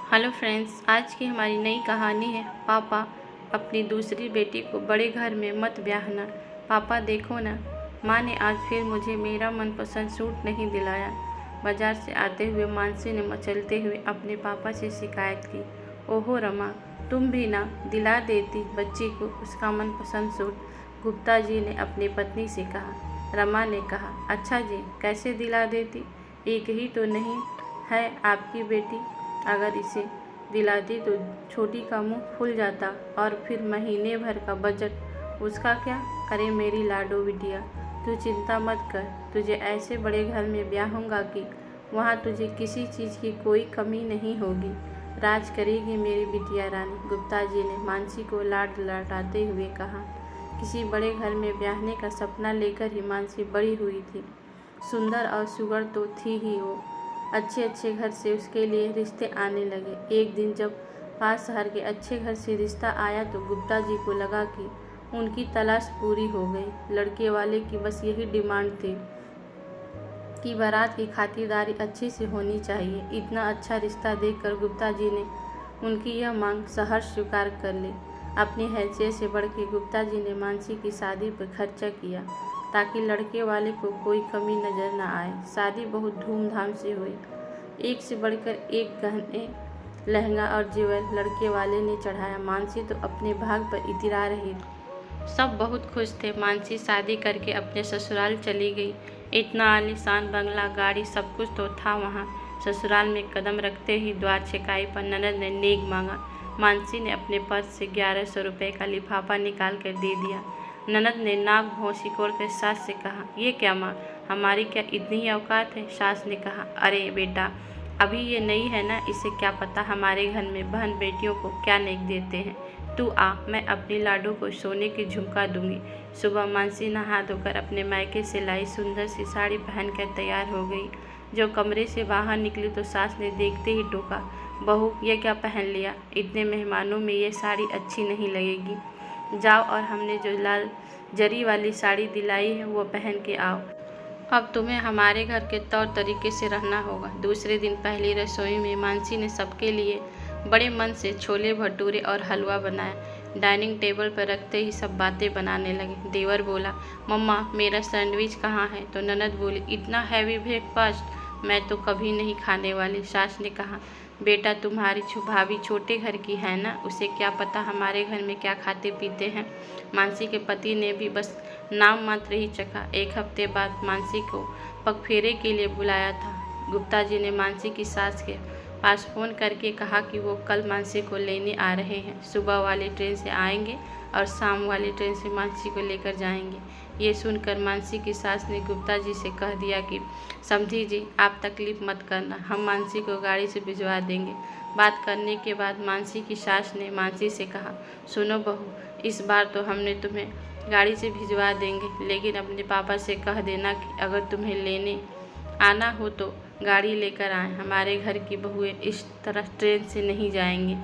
Hello friends, आज की हमारी नई कहानी है पापा अपनी दूसरी बेटी को बड़े घर में मत ब्याहना। पापा देखो ना, माँ ने आज फिर मुझे मेरा मनपसंद सूट नहीं दिलाया। बाजार से आते हुए मानसी ने मचलते हुए अपने पापा से शिकायत की। ओहो रमा, तुम भी ना दिला देती बच्ची को उसका मनपसंद सूट। गुप्ता जी ने अपनी पत्नी से कहा। रमा ने कहा, अच्छा जी, कैसे दिला देती? एक ही तो नहीं है आपकी बेटी, अगर इसे दिलाती तो छोटी का मुंह खुल जाता और फिर महीने भर का बजट उसका क्या। अरे मेरी लाडो बिटिया, तू चिंता मत कर, तुझे ऐसे बड़े घर में ब्याहूंगा कि वहाँ तुझे किसी चीज़ की कोई कमी नहीं होगी। राज करेगी मेरी बिटिया रानी। गुप्ता जी ने मानसी को लाड लटाते हुए कहा। किसी बड़े घर में ब्याहने का सपना लेकर ही मानसी बड़ी हुई थी। सुंदर और सुगर तो थी ही वो। अच्छे घर से उसके लिए रिश्ते आने लगे। एक दिन जब पास शहर के अच्छे घर से रिश्ता आया तो गुप्ता जी को लगा कि उनकी तलाश पूरी हो गई। लड़के वाले की बस यही डिमांड थी कि बारात की खातिरदारी अच्छी से होनी चाहिए। इतना अच्छा रिश्ता देखकर गुप्ता जी ने उनकी यह मांग सहर्ष स्वीकार कर ली। अपनी हैसियत से बढ़ के गुप्ता जी ने मानसी की शादी पर खर्चा किया ताकि लड़के वाले को कोई कमी नज़र न आए। शादी बहुत धूमधाम से हुई। एक से बढ़कर एक गहने, लहंगा और जेवर लड़के वाले ने चढ़ाया। मानसी तो अपने भाग पर इतरा रही थी। सब बहुत खुश थे। मानसी शादी करके अपने ससुराल चली गई। इतना आलीशान बंगला, गाड़ी, सब कुछ तो था वहाँ। ससुराल में कदम रखते ही द्वार छेकाई पर ननद ने नेग मांगा। मानसी ने अपने पर्स से 1100 रुपये का लिफाफा निकाल कर दे दिया। ननद ने नाक भौं सिकोड़ कर सास से कहा, ये क्या माँ, हमारी क्या इतनी ही औकात है? सास ने कहा, अरे बेटा, अभी ये नई है ना, इसे क्या पता हमारे घर में बहन बेटियों को क्या नेक देते हैं। तू आ, मैं अपनी लाडो को सोने की झुमका दूंगी। सुबह मानसी नहा धोकर अपने मायके से लाई सुंदर सी साड़ी पहनकर तैयार हो गई। जो कमरे से बाहर निकली तो सास ने देखते ही टोका, बहू ये क्या पहन लिया? इतने मेहमानों में ये साड़ी अच्छी नहीं लगेगी। जाओ और हमने जो लाल जरी वाली साड़ी दिलाई है वो पहन के आओ। अब तुम्हें हमारे घर के तौर तरीके से रहना होगा। दूसरे दिन पहली रसोई में मानसी ने सबके लिए बड़े मन से छोले भटूरे और हलवा बनाया। डाइनिंग टेबल पर रखते ही सब बातें बनाने लगे। देवर बोला, मम्मा मेरा सैंडविच कहाँ है? तो ननद बोली, इतना हैवी ब्रेकफास्ट मैं तो कभी नहीं खाने वाली। सास ने कहा, बेटा तुम्हारी भाभी छोटे घर की है ना, उसे क्या पता हमारे घर में क्या खाते पीते हैं। मानसी के पति ने भी बस नाम मात्र ही चखा। एक हफ्ते बाद मानसी को पगफेरे के लिए बुलाया था। गुप्ता जी ने मानसी की सास के पास फ़ोन करके कहा कि वो कल मानसी को लेने आ रहे हैं। सुबह वाली ट्रेन से आएंगे और शाम वाली ट्रेन से मानसी को लेकर जाएंगे। ये सुनकर मानसी की सास ने गुप्ता जी से कह दिया कि समझी जी, आप तकलीफ़ मत करना, हम मानसी को गाड़ी से भिजवा देंगे। बात करने के बाद मानसी की सास ने मानसी से कहा, सुनो बहू, इस बार तो हमने तुम्हें गाड़ी से भिजवा देंगे, लेकिन अपने पापा से कह देना कि अगर तुम्हें लेने आना हो तो गाड़ी लेकर आएँ। हमारे घर की बहुएं इस तरह ट्रेन से नहीं जाएंगी।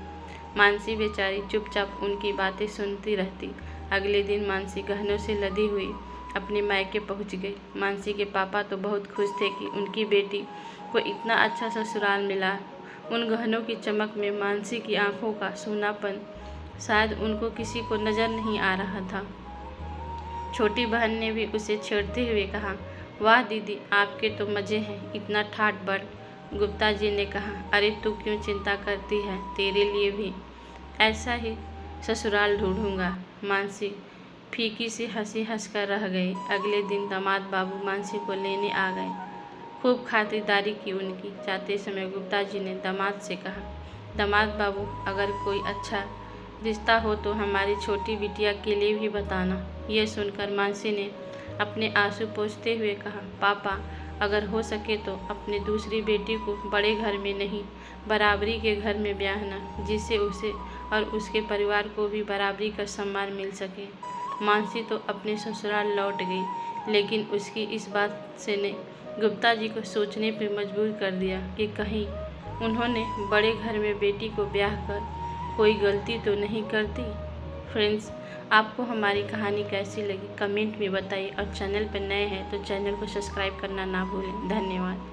मानसी बेचारी चुपचाप उनकी बातें सुनती रहती। अगले दिन मानसी गहनों से लदी हुई अपने मायके पहुंच गई। मानसी के पापा तो बहुत खुश थे कि उनकी बेटी को इतना अच्छा ससुराल मिला। उन गहनों की चमक में मानसी की आंखों का सूनापन शायद उनको किसी को नज़र नहीं आ रहा था। छोटी बहन ने भी उसे छेड़ते हुए कहा, वाह दीदी, आपके तो मज़े हैं, इतना ठाट बाट। गुप्ता जी ने कहा, अरे तू क्यों चिंता करती है, तेरे लिए भी ऐसा ही ससुराल ढूंढूंगा। मानसी फीकी सी हंसी हंसकर रह गई। अगले दिन दामाद बाबू मानसी को लेने आ गए। खूब खातिरदारी की उनकी। जाते समय गुप्ता जी ने दामाद से कहा, दामाद बाबू, अगर कोई अच्छा रिश्ता हो तो हमारी छोटी बिटिया के लिए भी बताना। यह सुनकर मानसी ने अपने आंसू पोंछते हुए कहा, पापा, अगर हो सके तो अपनी दूसरी बेटी को बड़े घर में नहीं, बराबरी के घर में ब्याहना, जिससे उसे और उसके परिवार को भी बराबरी का सम्मान मिल सके। मानसी तो अपने ससुराल लौट गई, लेकिन उसकी इस बात से ने गुप्ता जी को सोचने पर मजबूर कर दिया कि कहीं उन्होंने बड़े घर में बेटी को ब्याह कर कोई गलती तो नहीं कर दी। फ्रेंड्स, आपको हमारी कहानी कैसी लगी कमेंट में बताइए, और चैनल पर नए हैं तो चैनल को सब्सक्राइब करना ना भूलें। धन्यवाद।